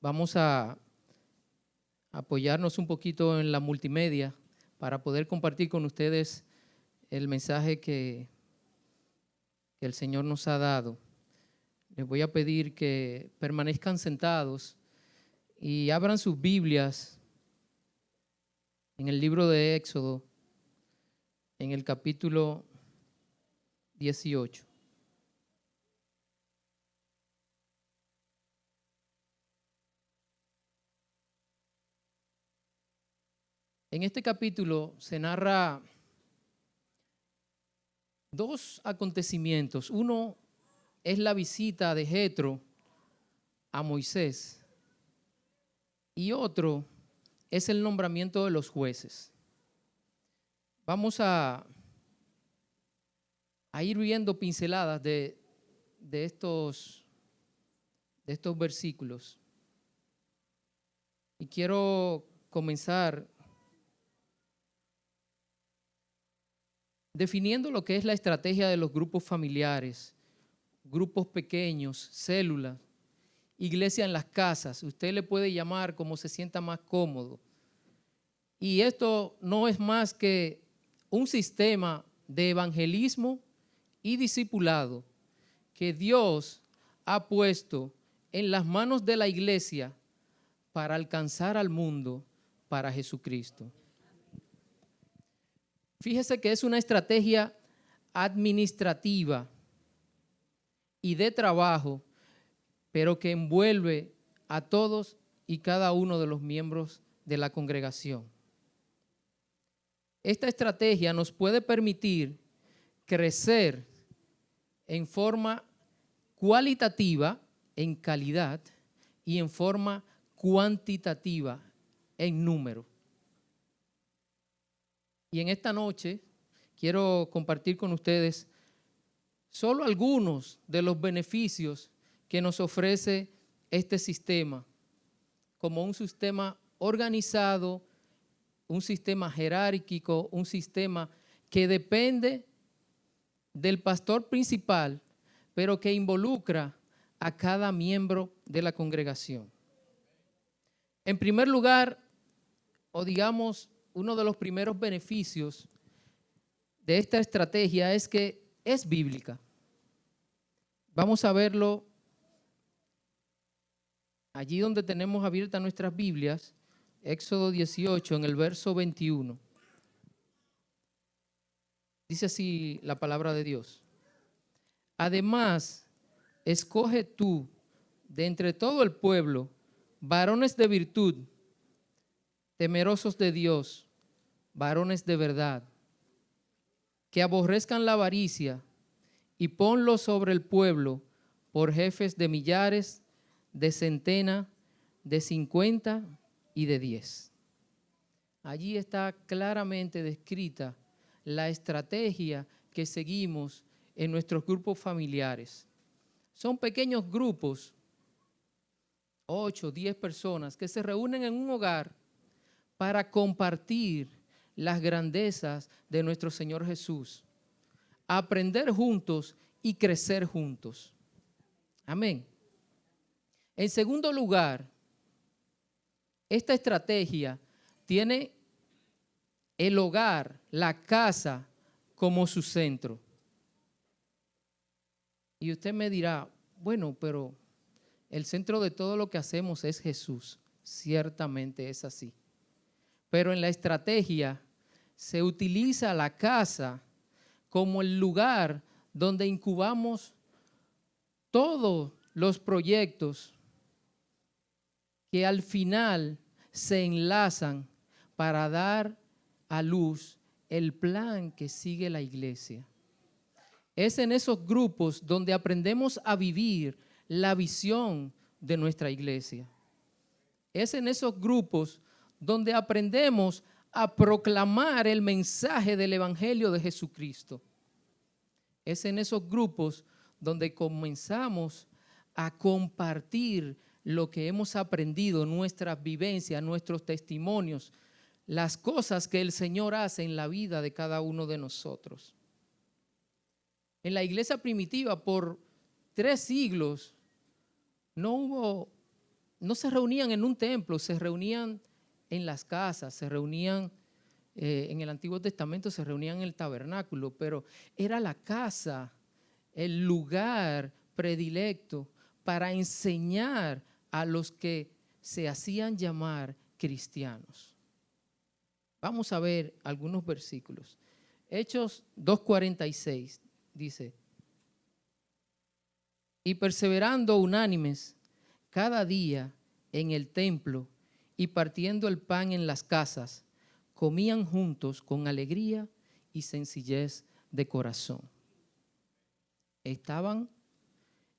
Vamos a apoyarnos un poquito en la multimedia para poder compartir con ustedes el mensaje que el Señor nos ha dado. Les voy a pedir que permanezcan sentados y abran sus Biblias en el libro de Éxodo, en el capítulo 18. En este capítulo se narra dos acontecimientos. Uno es la visita de Jetro a Moisés y otro es el nombramiento de los jueces. Vamos a ir viendo pinceladas de estos versículos. Y quiero comenzar definiendo lo que es la estrategia de los grupos familiares, grupos pequeños, células, iglesia en las casas. Usted le puede llamar como se sienta más cómodo. Y esto no es más que un sistema de evangelismo y discipulado que Dios ha puesto en las manos de la iglesia para alcanzar al mundo para Jesucristo. Fíjese que es una estrategia administrativa y de trabajo, pero que envuelve a todos y cada uno de los miembros de la congregación. Esta estrategia nos puede permitir crecer en forma cualitativa, en calidad, y en forma cuantitativa, en número. Y en esta noche quiero compartir con ustedes solo algunos de los beneficios que nos ofrece este sistema, como un sistema organizado, un sistema jerárquico, un sistema que depende del pastor principal, pero que involucra a cada miembro de la congregación. En primer lugar, o digamos, uno de los primeros beneficios de esta estrategia es que es bíblica. Vamos a verlo allí donde tenemos abiertas nuestras Biblias, Éxodo 18, en el verso 21. Dice así la palabra de Dios. Además, escoge tú de entre todo el pueblo varones de virtud, temerosos de Dios, varones de verdad, que aborrezcan la avaricia, y ponlos sobre el pueblo por jefes de millares, de centena, de 50 y de 10. Allí está claramente descrita la estrategia que seguimos en nuestros grupos familiares. Son pequeños grupos, 8, 10 personas, que se reúnen en un hogar para compartir las grandezas de nuestro Señor Jesús, aprender juntos y crecer juntos. Amén. En segundo lugar, esta estrategia tiene el hogar, la casa, como su centro. Y usted me dirá, bueno, pero el centro de todo lo que hacemos es Jesús. Ciertamente es así. Pero en la estrategia se utiliza la casa como el lugar donde incubamos todos los proyectos que al final se enlazan para dar a luz el plan que sigue la iglesia. Es en esos grupos donde aprendemos a vivir la visión de nuestra iglesia. Es en esos grupos donde aprendemos a proclamar el mensaje del Evangelio de Jesucristo. Es en esos grupos donde comenzamos a compartir lo que hemos aprendido, nuestras vivencias, nuestros testimonios, las cosas que el Señor hace en la vida de cada uno de nosotros. En la iglesia primitiva, por 3 siglos, no hubo no se reunían en un templo, se reunían en las casas, se reunían en el Antiguo Testamento, se reunían en el tabernáculo, pero era la casa, el lugar predilecto para enseñar a los que se hacían llamar cristianos. Vamos a ver algunos versículos. Hechos 2:46 dice: y perseverando unánimes cada día en el templo y partiendo el pan en las casas, comían juntos con alegría y sencillez de corazón. Estaban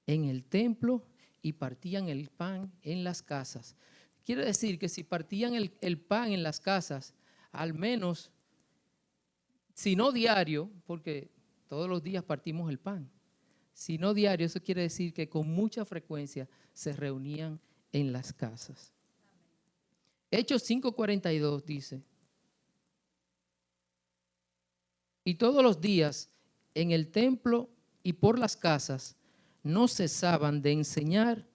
en el templo y partían el pan en las casas. Quiere decir que si partían el pan en las casas, al menos, si no diario, porque todos los días partimos el pan, si no diario, eso quiere decir que con mucha frecuencia se reunían en las casas. Hechos 5:42 dice: y todos los días en el templo y por las casas no cesaban de enseñar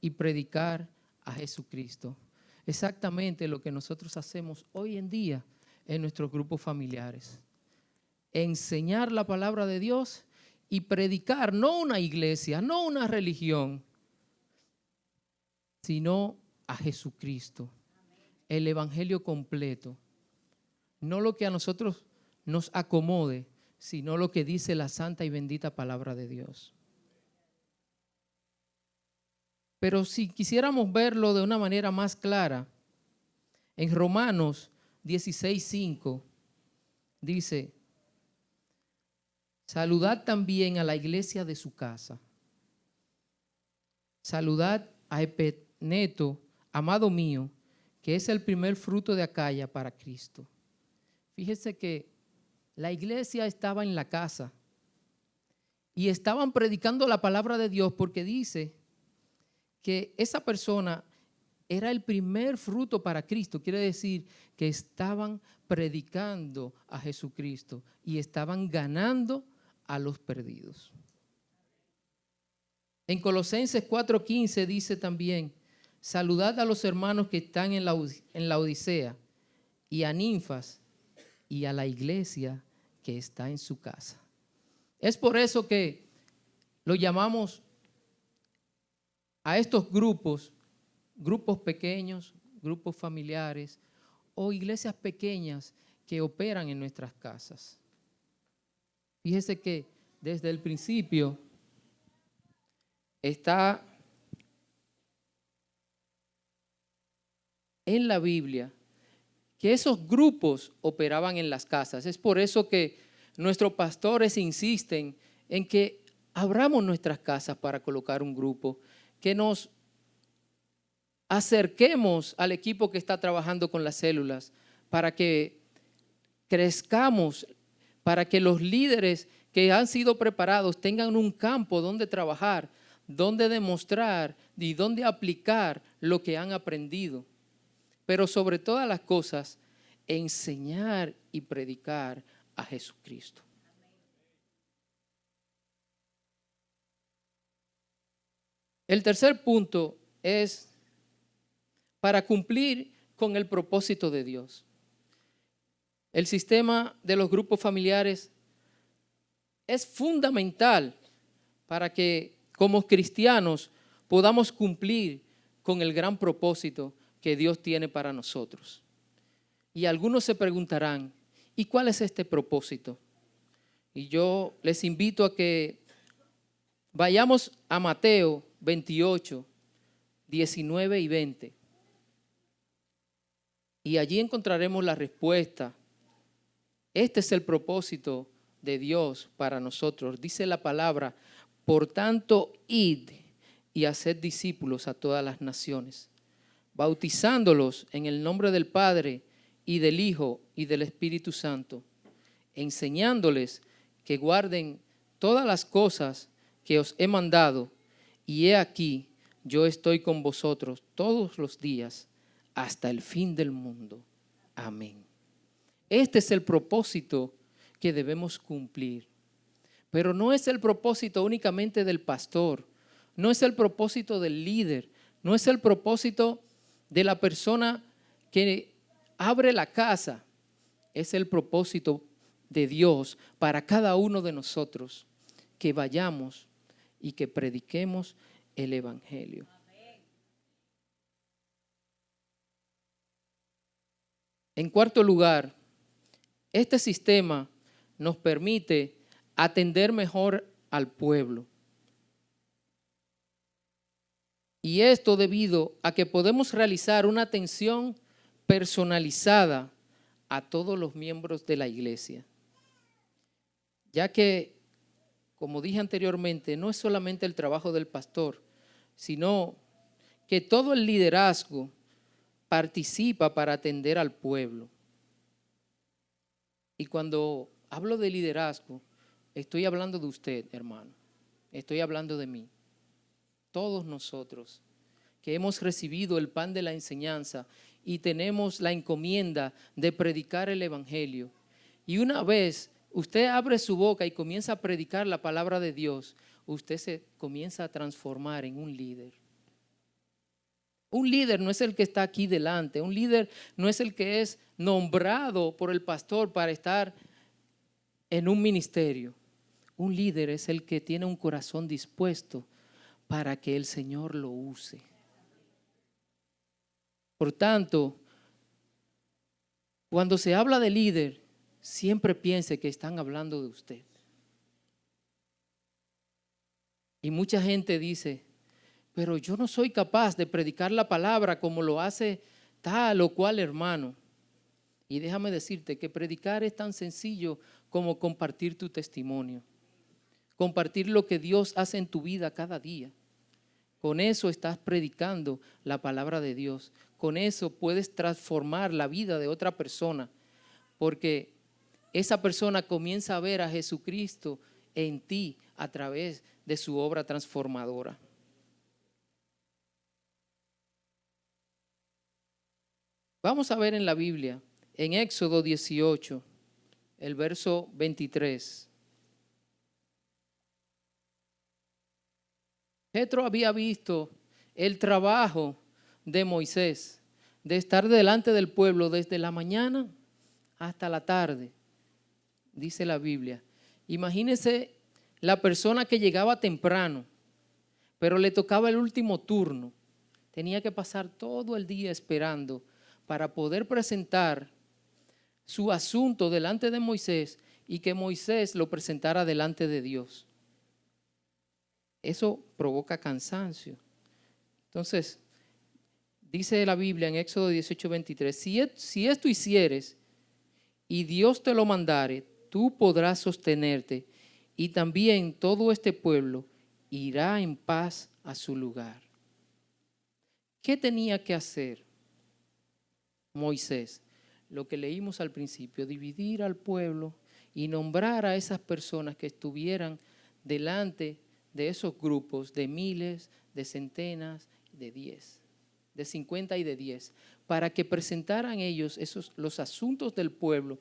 y predicar a Jesucristo. Exactamente lo que nosotros hacemos hoy en día en nuestros grupos familiares. Enseñar la palabra de Dios y predicar, no una iglesia, no una religión, sino a Jesucristo, el evangelio completo. No lo que a nosotros nos acomode, sino lo que dice la santa y bendita palabra de Dios. Pero si quisiéramos verlo de una manera más clara, en Romanos 16:5 dice: saludad también a la iglesia de su casa. Saludad a Epeneto, amado mío, que es el primer fruto de Acaya para Cristo. Fíjese que la iglesia estaba en la casa y estaban predicando la palabra de Dios, porque dice que esa persona era el primer fruto para Cristo. Quiere decir que estaban predicando a Jesucristo y estaban ganando a los perdidos. En Colosenses 4:15 dice también: saludad a los hermanos que están en la Odisea, y a Ninfas y a la iglesia que está en su casa. Es por eso que lo llamamos a estos grupos pequeños, grupos familiares o iglesias pequeñas que operan en nuestras casas. Fíjese que desde el principio está en la Biblia que esos grupos operaban en las casas. Es por eso que nuestros pastores insisten en que abramos nuestras casas para colocar un grupo, que nos acerquemos al equipo que está trabajando con las células, para que crezcamos, para que los líderes que han sido preparados tengan un campo donde trabajar, donde demostrar y donde aplicar lo que han aprendido. Pero sobre todas las cosas, enseñar y predicar a Jesucristo. El tercer punto es para cumplir con el propósito de Dios. El sistema de los grupos familiares es fundamental para que como cristianos podamos cumplir con el gran propósito que Dios tiene para nosotros. Y algunos se preguntarán: ¿y cuál es este propósito? Y yo les invito a que vayamos a Mateo 28, 19 y 20. Y allí encontraremos la respuesta. Este es el propósito de Dios para nosotros. Dice la palabra: por tanto, id y haced discípulos a todas las naciones, bautizándolos en el nombre del Padre y del Hijo y del Espíritu Santo, enseñándoles que guarden todas las cosas que os he mandado, y he aquí, yo estoy con vosotros todos los días hasta el fin del mundo. Amén. Este es el propósito que debemos cumplir. Pero no es el propósito únicamente del pastor, no es el propósito del líder, no es el propósito de la persona que abre la casa, es el propósito de Dios para cada uno de nosotros, que vayamos y que prediquemos el Evangelio. En cuarto lugar, este sistema nos permite atender mejor al pueblo. Y esto debido a que podemos realizar una atención personalizada a todos los miembros de la iglesia. Ya que, como dije anteriormente, no es solamente el trabajo del pastor, sino que todo el liderazgo participa para atender al pueblo. Y cuando hablo de liderazgo, estoy hablando de usted, hermano. Estoy hablando de mí. Todos nosotros que hemos recibido el pan de la enseñanza y tenemos la encomienda de predicar el Evangelio. Y una vez usted abre su boca y comienza a predicar la palabra de Dios, usted se comienza a transformar en un líder. Un líder no es el que está aquí delante, un líder no es el que es nombrado por el pastor para estar en un ministerio. Un líder es el que tiene un corazón dispuesto para que el Señor lo use. Por tanto, cuando se habla de líder, siempre piense que están hablando de usted. Y mucha gente dice, pero yo no soy capaz de predicar la palabra como lo hace tal o cual hermano. Y déjame decirte que predicar es tan sencillo como compartir tu testimonio. Compartir lo que Dios hace en tu vida cada día. Con eso estás predicando la palabra de Dios. Con eso puedes transformar la vida de otra persona, porque esa persona comienza a ver a Jesucristo en ti a través de su obra transformadora. Vamos a ver en la Biblia, en Éxodo 18, el verso 23. Jetro había visto el trabajo de Moisés, de estar delante del pueblo desde la mañana hasta la tarde, dice la Biblia. Imagínese la persona que llegaba temprano, pero le tocaba el último turno. Tenía que pasar todo el día esperando para poder presentar su asunto delante de Moisés y que Moisés lo presentara delante de Dios. Eso provoca cansancio. Entonces, dice la Biblia en Éxodo 18:23, si esto hicieres y Dios te lo mandare, tú podrás sostenerte y también todo este pueblo irá en paz a su lugar. ¿Qué tenía que hacer Moisés? Lo que leímos al principio, dividir al pueblo y nombrar a esas personas que estuvieran delante de esos grupos de miles, de centenas, de 10, de 50 y de 10, para que presentaran ellos los asuntos del pueblo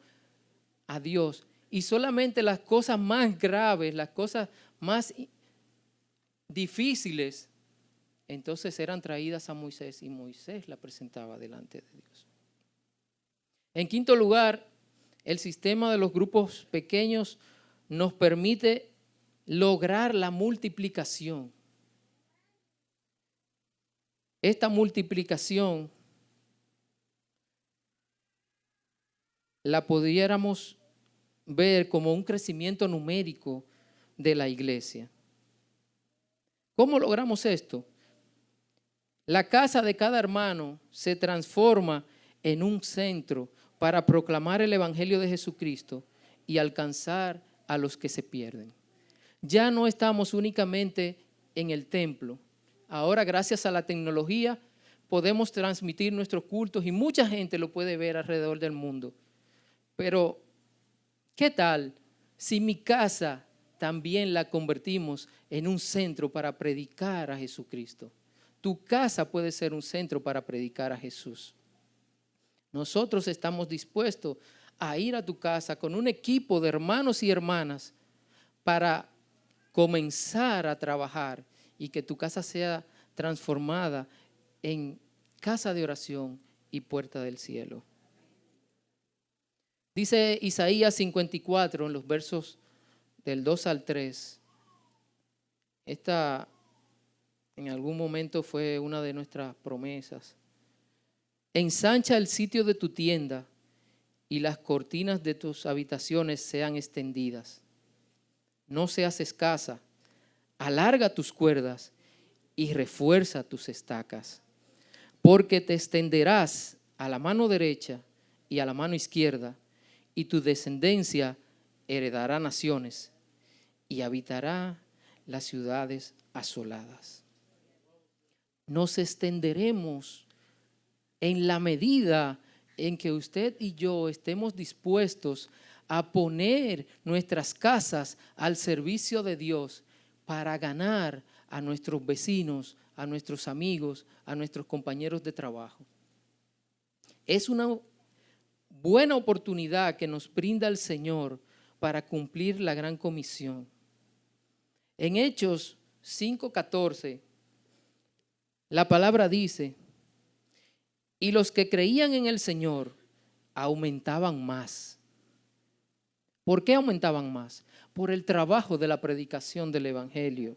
a Dios. Y solamente las cosas más graves, las cosas más difíciles, entonces eran traídas a Moisés y Moisés la presentaba delante de Dios. En quinto lugar, el sistema de los grupos pequeños nos permite lograr la multiplicación. Esta multiplicación la pudiéramos ver como un crecimiento numérico de la iglesia. ¿Cómo logramos esto? La casa de cada hermano se transforma en un centro para proclamar el Evangelio de Jesucristo y alcanzar a los que se pierden. Ya no estamos únicamente en el templo. Ahora, gracias a la tecnología, podemos transmitir nuestros cultos y mucha gente lo puede ver alrededor del mundo. Pero, ¿qué tal si mi casa también la convertimos en un centro para predicar a Jesucristo? Tu casa puede ser un centro para predicar a Jesús. Nosotros estamos dispuestos a ir a tu casa con un equipo de hermanos y hermanas para comenzar a trabajar y que tu casa sea transformada en casa de oración y puerta del cielo. Dice Isaías 54 en los versos del 2 al 3. Esta en algún momento fue una de nuestras promesas. Ensancha el sitio de tu tienda y las cortinas de tus habitaciones sean extendidas. No seas escasa, alarga tus cuerdas y refuerza tus estacas, porque te extenderás a la mano derecha y a la mano izquierda, y tu descendencia heredará naciones y habitará las ciudades asoladas. Nos extenderemos en la medida en que usted y yo estemos dispuestos a poner nuestras casas al servicio de Dios para ganar a nuestros vecinos, a nuestros amigos, a nuestros compañeros de trabajo. Es una buena oportunidad que nos brinda el Señor para cumplir la gran comisión. En Hechos 5:14, la palabra dice: y los que creían en el Señor aumentaban más. ¿Por qué aumentaban más? Por el trabajo de la predicación del Evangelio.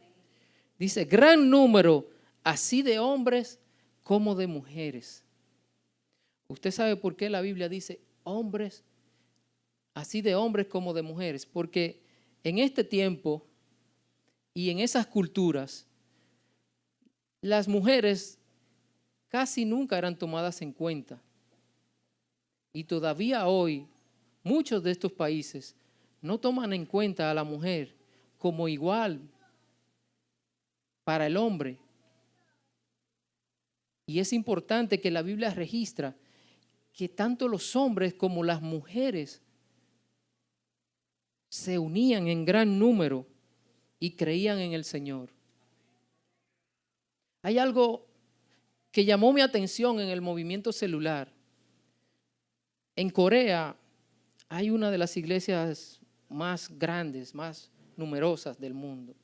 Dice, gran número así de hombres como de mujeres. ¿Usted sabe por qué la Biblia dice hombres, así de hombres como de mujeres? Porque en este tiempo y en esas culturas, las mujeres casi nunca eran tomadas en cuenta. Y todavía hoy, muchos de estos países no toman en cuenta a la mujer como igual para el hombre. Y es importante que la Biblia registra que tanto los hombres como las mujeres se unían en gran número y creían en el Señor. Hay algo que llamó mi atención en el movimiento celular. En Corea hay una de las iglesias más grandes, más numerosas del mundo.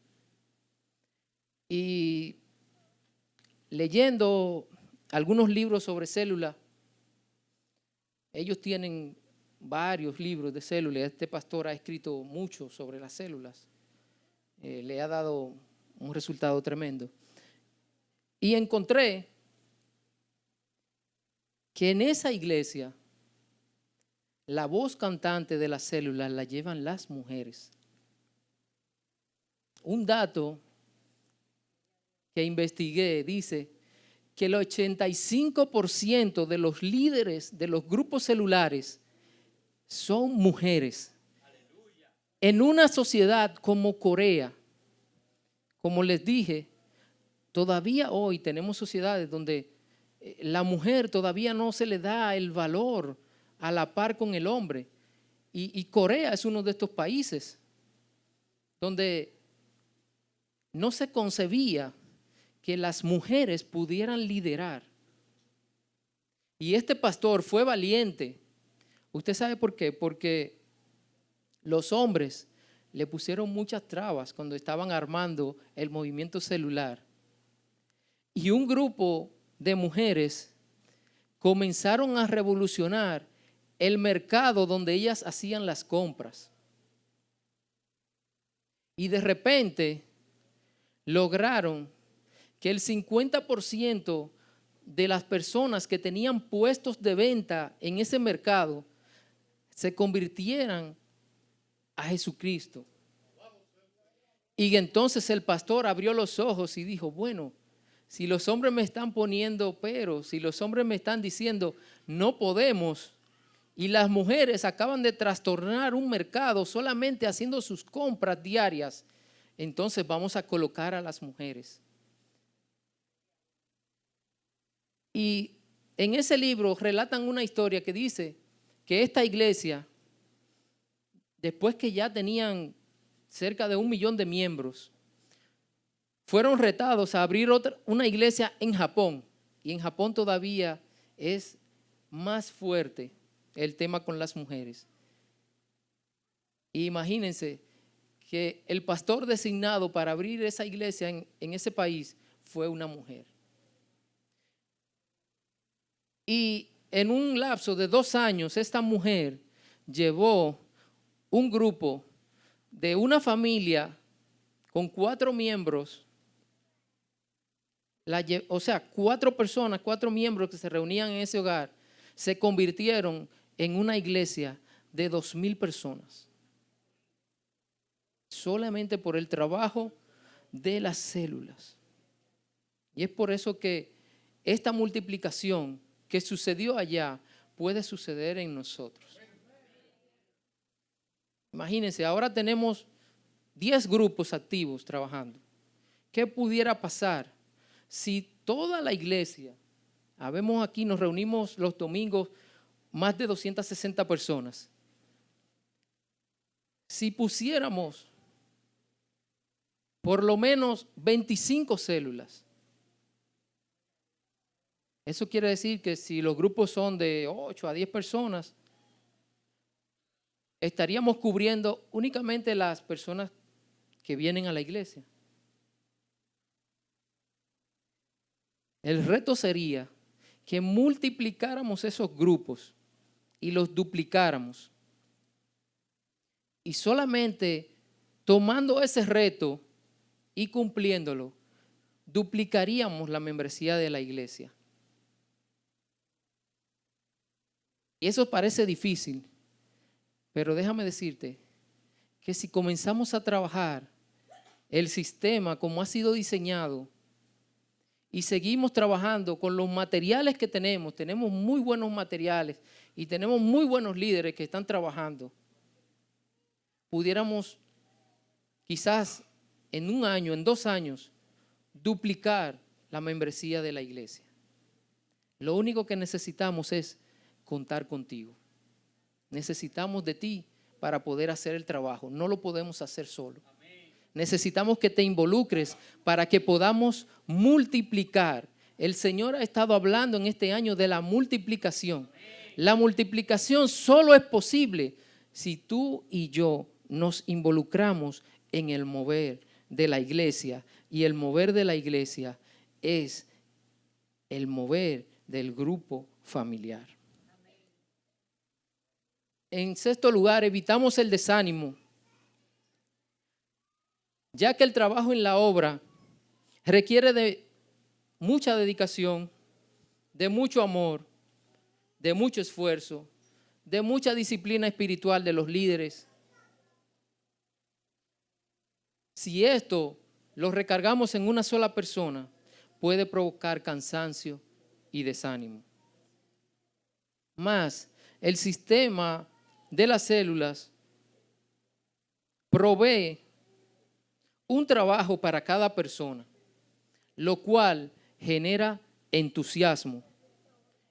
Y leyendo algunos libros sobre células, ellos tienen varios libros de células. Este pastor ha escrito mucho sobre las células. Le ha dado un resultado tremendo. Y encontré que en esa iglesia la voz cantante de las células la llevan las mujeres. Un dato que investigué dice que el 85% de los líderes de los grupos celulares son mujeres. En una sociedad como Corea, como les dije, todavía hoy tenemos sociedades donde la mujer todavía no se le da el valor a la par con el hombre. Y Corea es uno de estos países donde no se concebía que las mujeres pudieran liderar. Y este pastor fue valiente. ¿Usted sabe por qué? Porque los hombres le pusieron muchas trabas cuando estaban armando el movimiento celular. Y un grupo de mujeres comenzaron a revolucionar el mercado donde ellas hacían las compras. Y de repente lograron que el 50% de las personas que tenían puestos de venta en ese mercado se convirtieran a Jesucristo. Y entonces el pastor abrió los ojos y dijo, bueno, si los hombres me están poniendo peros, si los hombres me están diciendo no podemos, y las mujeres acaban de trastornar un mercado solamente haciendo sus compras diarias, entonces vamos a colocar a las mujeres. Y en ese libro relatan una historia que dice que esta iglesia, después que ya tenían cerca de 1 millón de miembros, fueron retados a abrir una iglesia en Japón. Y en Japón todavía es más fuerte el tema con las mujeres. Y imagínense que el pastor designado para abrir esa iglesia en ese país fue una mujer. Y en un lapso de 2 años, esta mujer llevó un grupo de una familia con 4 miembros, o sea, 4 personas, 4 miembros que se reunían en ese hogar, se convirtieron en una iglesia de 2,000 personas. Solamente por el trabajo de las células. Y es por eso que esta multiplicación que sucedió allá puede suceder en nosotros. Imagínense, ahora tenemos 10 grupos activos trabajando. ¿Qué pudiera pasar si toda la iglesia, habemos aquí, nos reunimos los domingos, más de 260 personas? Si pusiéramos por lo menos 25 células, eso quiere decir que si los grupos son de 8 a 10 personas, estaríamos cubriendo únicamente las personas que vienen a la iglesia. El reto sería que multiplicáramos esos grupos y los duplicáramos. Y solamente tomando ese reto y cumpliéndolo, duplicaríamos la membresía de la iglesia. Y eso parece difícil, pero déjame decirte que si comenzamos a trabajar el sistema como ha sido diseñado y seguimos trabajando con los materiales que tenemos muy buenos materiales y tenemos muy buenos líderes que están trabajando, pudiéramos quizás en 1 año, en 2 años, duplicar la membresía de la iglesia. Lo único que necesitamos es contar contigo. Necesitamos de ti para poder hacer el trabajo. No lo podemos hacer solo. Necesitamos que te involucres para que podamos multiplicar. El Señor ha estado hablando en este año de la multiplicación. La multiplicación solo es posible si tú y yo nos involucramos en el mover de la iglesia. Y el mover de la iglesia es el mover del grupo familiar. En sexto lugar, evitamos el desánimo, ya que el trabajo en la obra requiere de mucha dedicación, de mucho amor, de mucho esfuerzo, de mucha disciplina espiritual de los líderes. Si esto lo recargamos en una sola persona, puede provocar cansancio y desánimo. Más, el sistema de las células provee un trabajo para cada persona, lo cual genera entusiasmo,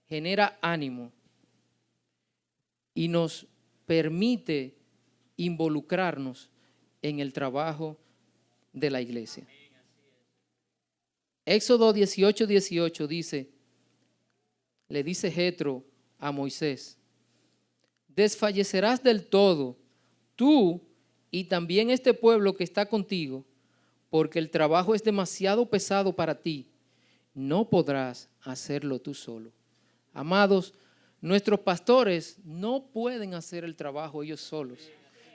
genera ánimo y nos permite involucrarnos en el trabajo de la iglesia. Éxodo 18:18 dice, le dice Jetro a Moisés: desfallecerás del todo, tú y también este pueblo que está contigo, porque el trabajo es demasiado pesado para ti. No podrás hacerlo tú solo. Amados, nuestros pastores no pueden hacer el trabajo ellos solos.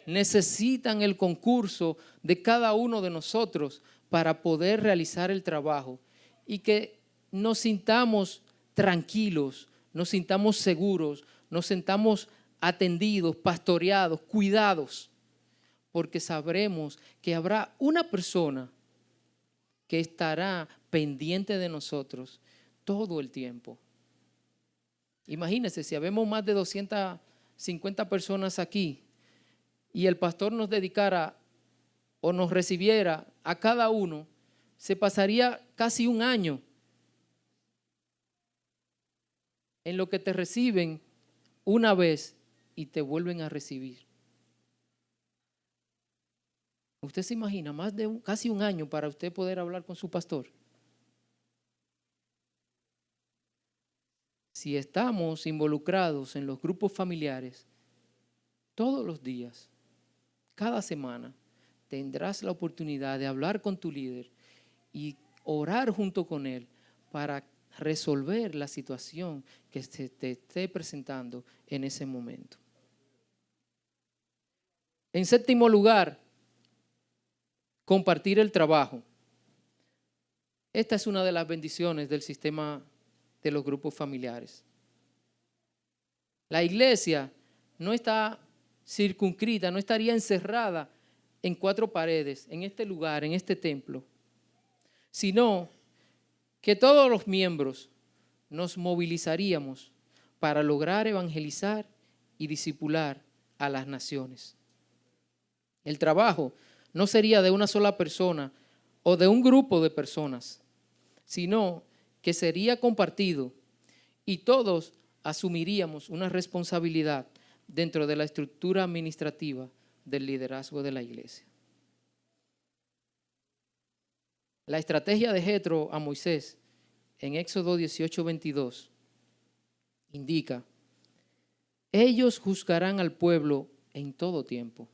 Necesitan el concurso de cada uno de nosotros para poder realizar el trabajo y que nos sintamos tranquilos, nos sintamos seguros, nos sintamos atendidos, pastoreados, cuidados, porque sabremos que habrá una persona que estará pendiente de nosotros todo el tiempo. Imagínense, si habemos más de 250 personas aquí y el pastor nos dedicara o nos recibiera a cada uno, se pasaría casi 1 año en lo que te reciben una vez y te vuelven a recibir. ¿Usted se imagina más de casi 1 año para usted poder hablar con su pastor? Si estamos involucrados en los grupos familiares, todos los días, cada semana, tendrás la oportunidad de hablar con tu líder y orar junto con él para resolver la situación que se te esté presentando en ese momento. En séptimo lugar, compartir el trabajo. Esta es una de las bendiciones del sistema de los grupos familiares. La iglesia no está circunscrita, no estaría encerrada en 4 paredes, en este lugar, en este templo, sino que todos los miembros nos movilizaríamos para lograr evangelizar y discipular a las naciones. El trabajo no sería de una sola persona o de un grupo de personas, sino que sería compartido y todos asumiríamos una responsabilidad dentro de la estructura administrativa del liderazgo de la iglesia. La estrategia de Jetro a Moisés en Éxodo 18:22 indica: ellos juzgarán al pueblo en todo tiempo,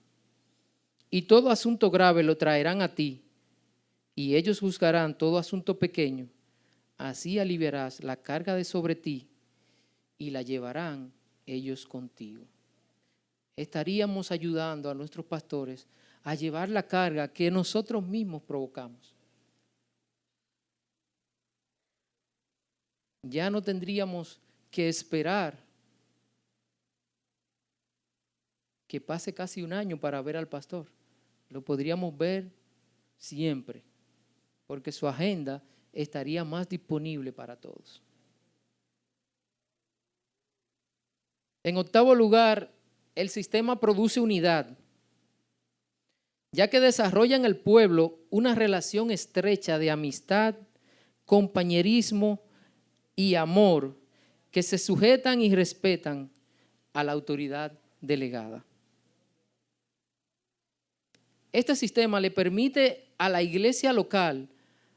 y todo asunto grave lo traerán a ti, y ellos juzgarán todo asunto pequeño. Así aliviarás la carga de sobre ti, y la llevarán ellos contigo. Estaríamos ayudando a nuestros pastores a llevar la carga que nosotros mismos provocamos. Ya no tendríamos que esperar que pase casi un año para ver al pastor. Lo podríamos ver siempre, porque su agenda estaría más disponible para todos. En octavo lugar, el sistema produce unidad, ya que desarrolla en el pueblo una relación estrecha de amistad, compañerismo y amor que se sujetan y respetan a la autoridad delegada. Este sistema le permite a la iglesia local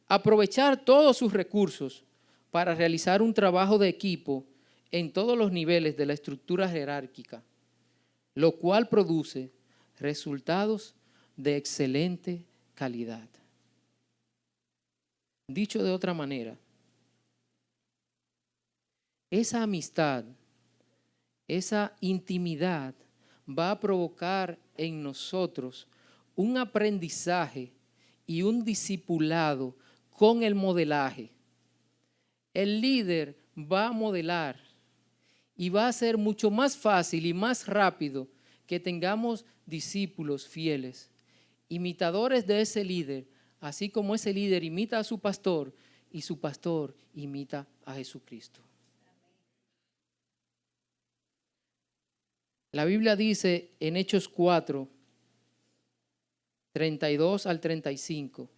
aprovechar todos sus recursos para realizar un trabajo de equipo en todos los niveles de la estructura jerárquica, lo cual produce resultados de excelente calidad. Dicho de otra manera, esa amistad, esa intimidad va a provocar en nosotros un aprendizaje y un discipulado con el modelaje. El líder va a modelar y va a ser mucho más fácil y más rápido que tengamos discípulos fieles, imitadores de ese líder, así como ese líder imita a su pastor y su pastor imita a Jesucristo. La Biblia dice en Hechos 4, 32 al 35.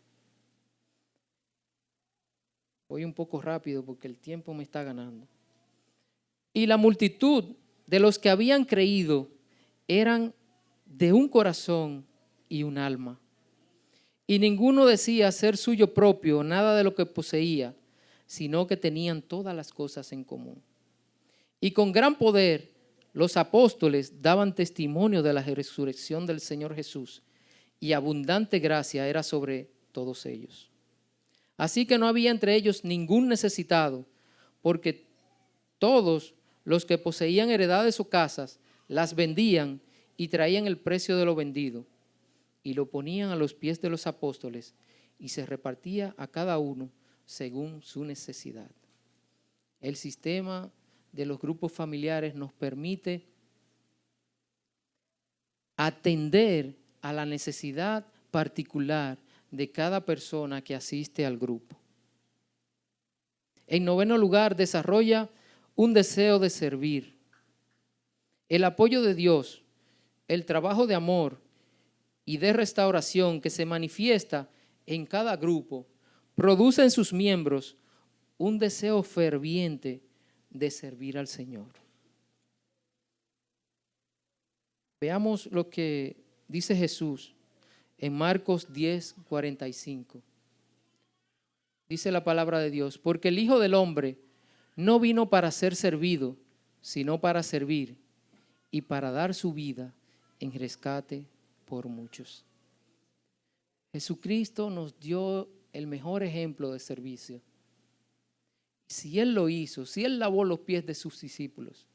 Voy un poco rápido porque el tiempo me está ganando. Y la multitud de los que habían creído eran de un corazón y un alma. Y ninguno decía ser suyo propio nada de lo que poseía, sino que tenían todas las cosas en común. Y con gran poder los apóstoles daban testimonio de la resurrección del Señor Jesús, y abundante gracia era sobre todos ellos. Así que no había entre ellos ningún necesitado, porque todos los que poseían heredades o casas las vendían y traían el precio de lo vendido y lo ponían a los pies de los apóstoles, y se repartía a cada uno según su necesidad. El sistema de los grupos familiares nos permite atender a la necesidad particular de cada persona que asiste al grupo. En noveno lugar, desarrolla un deseo de servir. El apoyo de Dios, el trabajo de amor y de restauración que se manifiesta en cada grupo, produce en sus miembros un deseo ferviente de servir al Señor. Veamos lo que dice Jesús en Marcos 10, 45. Dice la palabra de Dios: porque el Hijo del Hombre no vino para ser servido, sino para servir y para dar su vida en rescate por muchos. Jesucristo nos dio el mejor ejemplo de servicio. Si Él lo hizo, si Él lavó los pies de sus discípulos,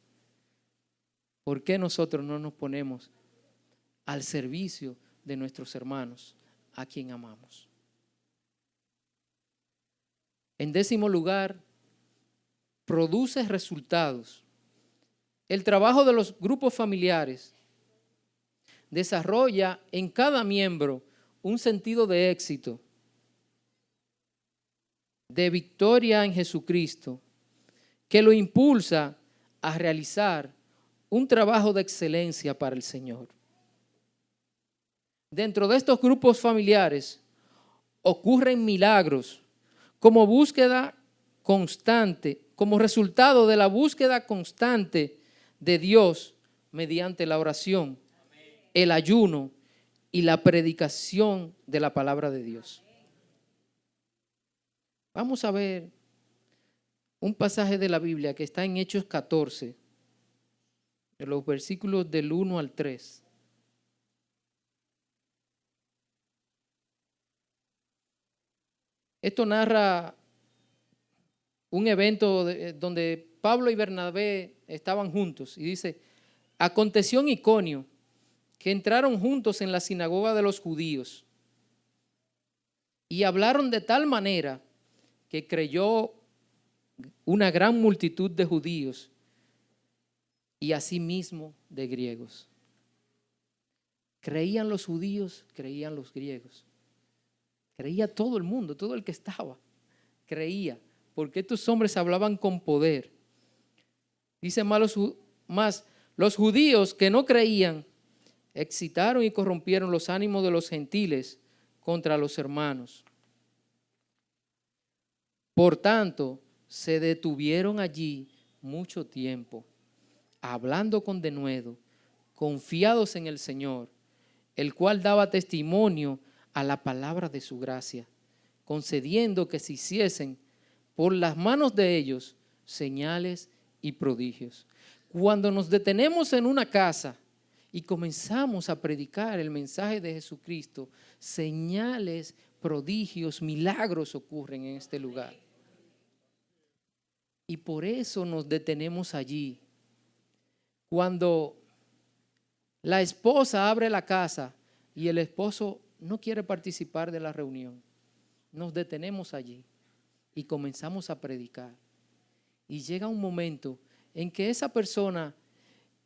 ¿por qué nosotros no nos ponemos al servicio de nuestros hermanos a quien amamos? En 10º lugar, produce resultados. El trabajo de los grupos familiares desarrolla en cada miembro un sentido de éxito, de victoria en Jesucristo, que lo impulsa a realizar un trabajo de excelencia para el Señor. Dentro de estos grupos familiares ocurren milagros como búsqueda constante, como resultado de la búsqueda constante de Dios mediante la oración, el ayuno y la predicación de la palabra de Dios. Vamos a ver un pasaje de la Biblia que está en Hechos 14, de los versículos del 1 al 3. Esto narra un evento donde Pablo y Bernabé estaban juntos y dice: aconteció en Iconio que entraron juntos en la sinagoga de los judíos y hablaron de tal manera que creyó una gran multitud de judíos y asimismo de griegos. Creían los judíos, creían los griegos. Creía todo el mundo, todo el que estaba. Creía, porque estos hombres hablaban con poder. Dice más, los judíos que no creían excitaron y corrompieron los ánimos de los gentiles contra los hermanos. Por tanto, se detuvieron allí mucho tiempo, hablando con denuedo, confiados en el Señor, el cual daba testimonio a la palabra de su gracia, concediendo que se hiciesen por las manos de ellos señales y prodigios. Cuando nos detenemos en una casa y comenzamos a predicar el mensaje de Jesucristo, señales, prodigios, milagros ocurren en este lugar. Y por eso nos detenemos allí. Cuando la esposa abre la casa y el esposo no quiere participar de la reunión, nos detenemos allí y comenzamos a predicar. Y llega un momento en que esa persona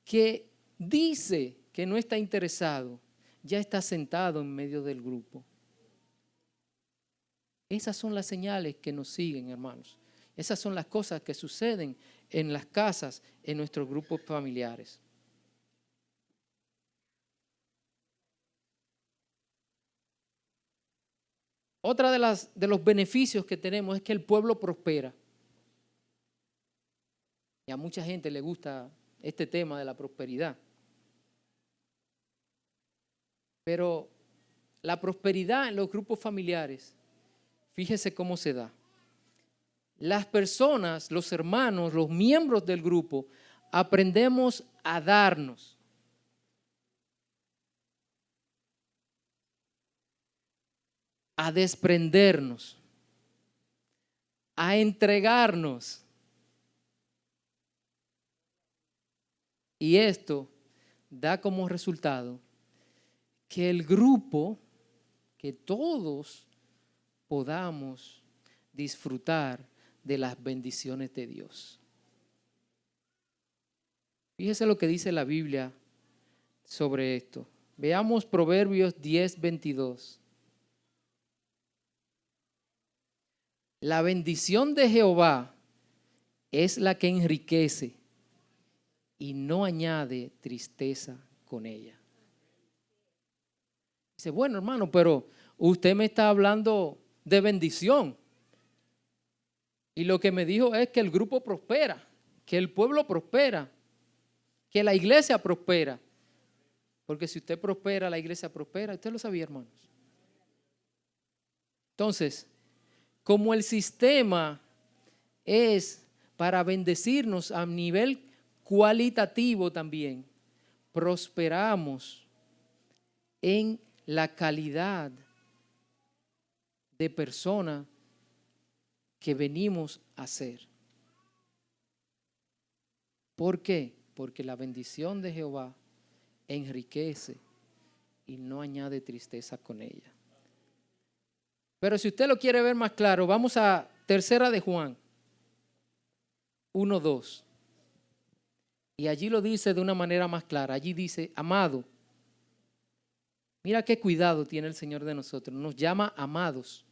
que dice que no está interesado, ya está sentado en medio del grupo. Esas son las señales que nos siguen, hermanos. Esas son las cosas que suceden en las casas, en nuestros grupos familiares. Otra de los beneficios que tenemos es que el pueblo prospera. Y a mucha gente le gusta este tema de la prosperidad. Pero la prosperidad en los grupos familiares, fíjese cómo se da. Las personas, los hermanos, los miembros del grupo, aprendemos a darnos. A desprendernos, a entregarnos. Y esto da como resultado que el grupo, que todos podamos disfrutar de las bendiciones de Dios. Fíjese lo que dice la Biblia sobre esto. Veamos Proverbios 10:22. La bendición de Jehová es la que enriquece y no añade tristeza con ella. Dice, bueno, hermano, pero usted me está hablando de bendición. Y lo que me dijo es que el grupo prospera, que el pueblo prospera, que la iglesia prospera. Porque si usted prospera, la iglesia prospera. Usted lo sabía, hermanos. Entonces, como el sistema es para bendecirnos a nivel cualitativo también, prosperamos en la calidad de persona que venimos a ser. ¿Por qué? Porque la bendición de Jehová enriquece y no añade tristeza con ella. Pero si usted lo quiere ver más claro, vamos a Tercera de Juan 1:2. Y allí lo dice de una manera más clara. Allí dice, amado, mira qué cuidado tiene el Señor de nosotros. Nos llama amados.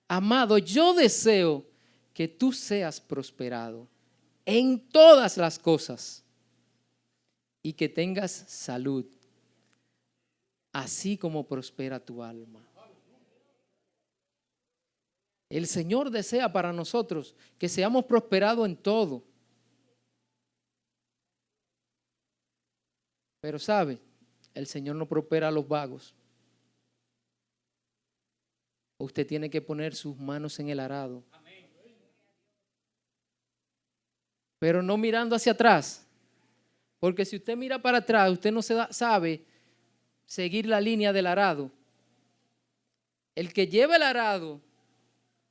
Amado, yo deseo que tú seas prosperado en todas las cosas y que tengas salud, así como prospera tu alma. El Señor desea para nosotros que seamos prosperados en todo. Pero sabe, el Señor no prospera a los vagos. Usted tiene que poner sus manos en el arado. Pero no mirando hacia atrás. Porque si usted mira para atrás, usted no sabe seguir la línea del arado. El que lleva el arado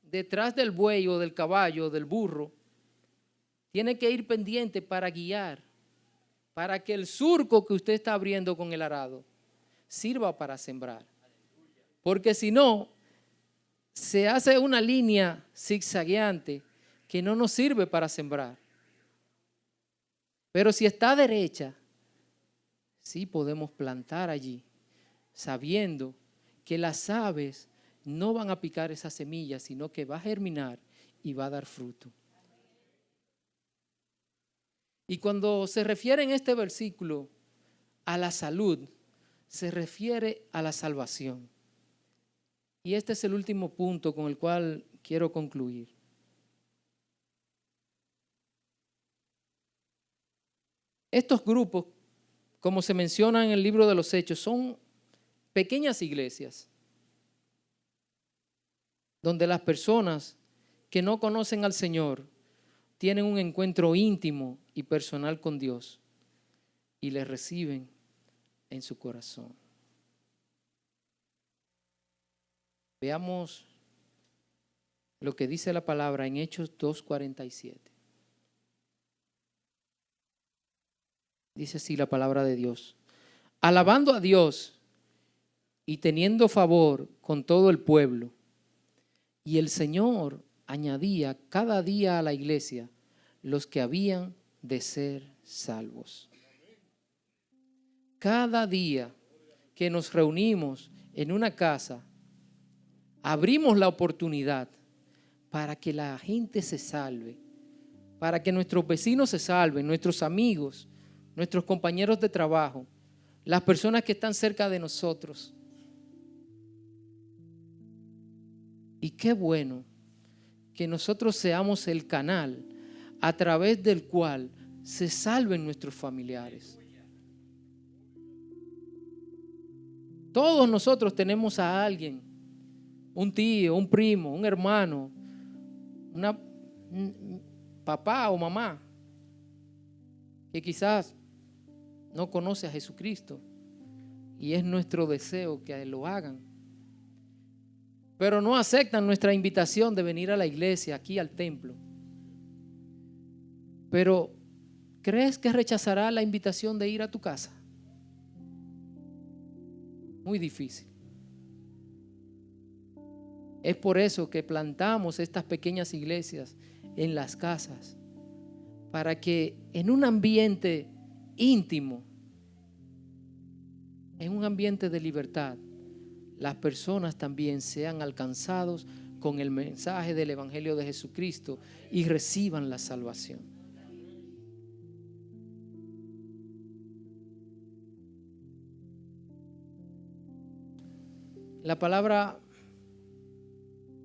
detrás del buey o del caballo o del burro, tiene que ir pendiente para guiar, para que el surco que usted está abriendo con el arado sirva para sembrar. Porque si no, se hace una línea zigzagueante que no nos sirve para sembrar. Pero si está derecha, sí podemos plantar allí, sabiendo que las aves no van a picar esa semilla, sino que va a germinar y va a dar fruto. Y cuando se refiere en este versículo a la salud, se refiere a la salvación. Y este es el último punto con el cual quiero concluir. Estos grupos, como se menciona en el libro de los Hechos, son pequeñas iglesias donde las personas que no conocen al Señor tienen un encuentro íntimo y personal con Dios y le reciben en su corazón. Veamos lo que dice la palabra en Hechos 2:47. Dice así la palabra de Dios. Alabando a Dios y teniendo favor con todo el pueblo. Y el Señor añadía cada día a la iglesia los que habían de ser salvos. Cada día que nos reunimos en una casa, abrimos la oportunidad para que la gente se salve, para que nuestros vecinos se salven, nuestros amigos, nuestros compañeros de trabajo, las personas que están cerca de nosotros. Y qué bueno que nosotros seamos el canal a través del cual se salven nuestros familiares. Todos nosotros tenemos a alguien, un tío, un primo, un hermano, papá o mamá, que quizás no conoce a Jesucristo y es nuestro deseo que lo hagan. Pero no aceptan nuestra invitación de venir a la iglesia, aquí al templo. Pero, ¿crees que rechazará la invitación de ir a tu casa? Muy difícil. Es por eso que plantamos estas pequeñas iglesias en las casas, para que en un ambiente íntimo, en un ambiente de libertad, las personas también sean alcanzados con el mensaje del Evangelio de Jesucristo y reciban la salvación. La palabra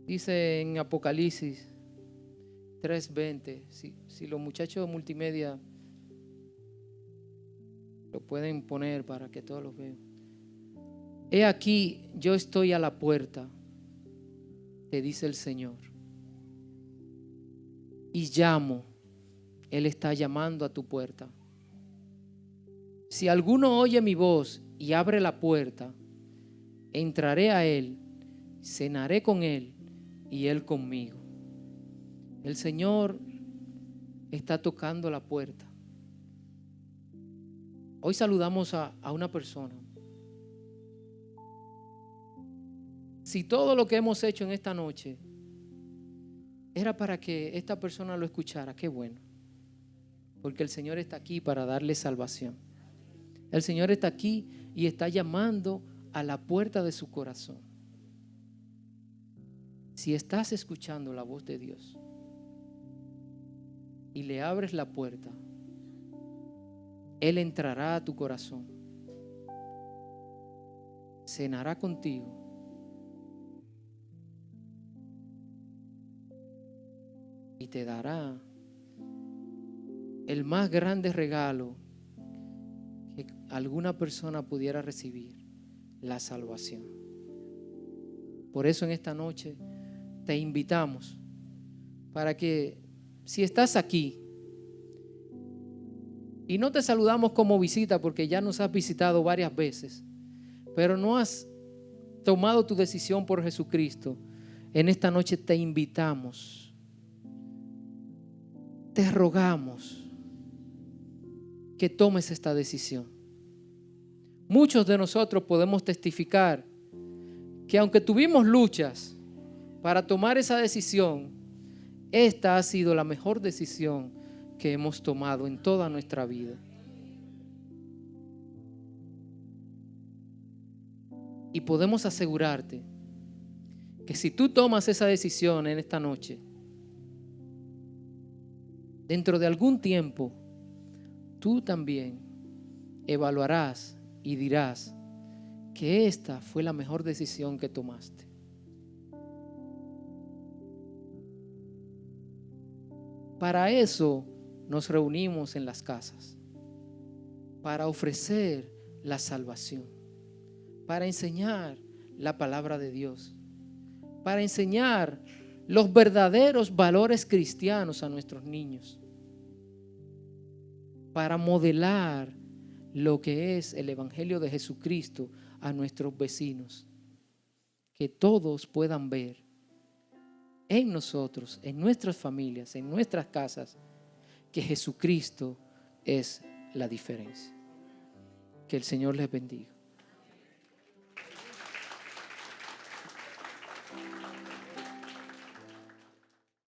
dice en Apocalipsis 3:20, si los muchachos de multimedia lo pueden poner para que todos los vean. He aquí, yo estoy a la puerta, te dice el Señor, y llamo. Él está llamando a tu puerta. Si alguno oye mi voz y abre la puerta, entraré a él, cenaré con él y él conmigo. El Señor está tocando la puerta. Hoy saludamos a una persona. Si todo lo que hemos hecho en esta noche era para que esta persona lo escuchara, qué bueno. Porque el Señor está aquí para darle salvación. El Señor está aquí y está llamando a la puerta de su corazón. Si estás escuchando la voz de Dios y le abres la puerta, Él entrará a tu corazón, cenará contigo y te dará el más grande regalo que alguna persona pudiera recibir, la salvación. Por eso en esta noche te invitamos para que, si estás aquí y no te saludamos como visita porque ya nos has visitado varias veces, pero no has tomado tu decisión por Jesucristo, en esta noche te invitamos, te rogamos que tomes esta decisión. Muchos de nosotros podemos testificar que aunque tuvimos luchas para tomar esa decisión, esta ha sido la mejor decisión que hemos tomado en toda nuestra vida. Y podemos asegurarte que si tú tomas esa decisión en esta noche, dentro de algún tiempo, tú también evaluarás y dirás que esta fue la mejor decisión que tomaste. Para eso nos reunimos en las casas, para ofrecer la salvación, para enseñar la palabra de Dios, para enseñar los verdaderos valores cristianos a nuestros niños, para modelar lo que es el Evangelio de Jesucristo a nuestros vecinos, que todos puedan ver en nosotros, en nuestras familias, en nuestras casas, que Jesucristo es la diferencia. Que el Señor les bendiga.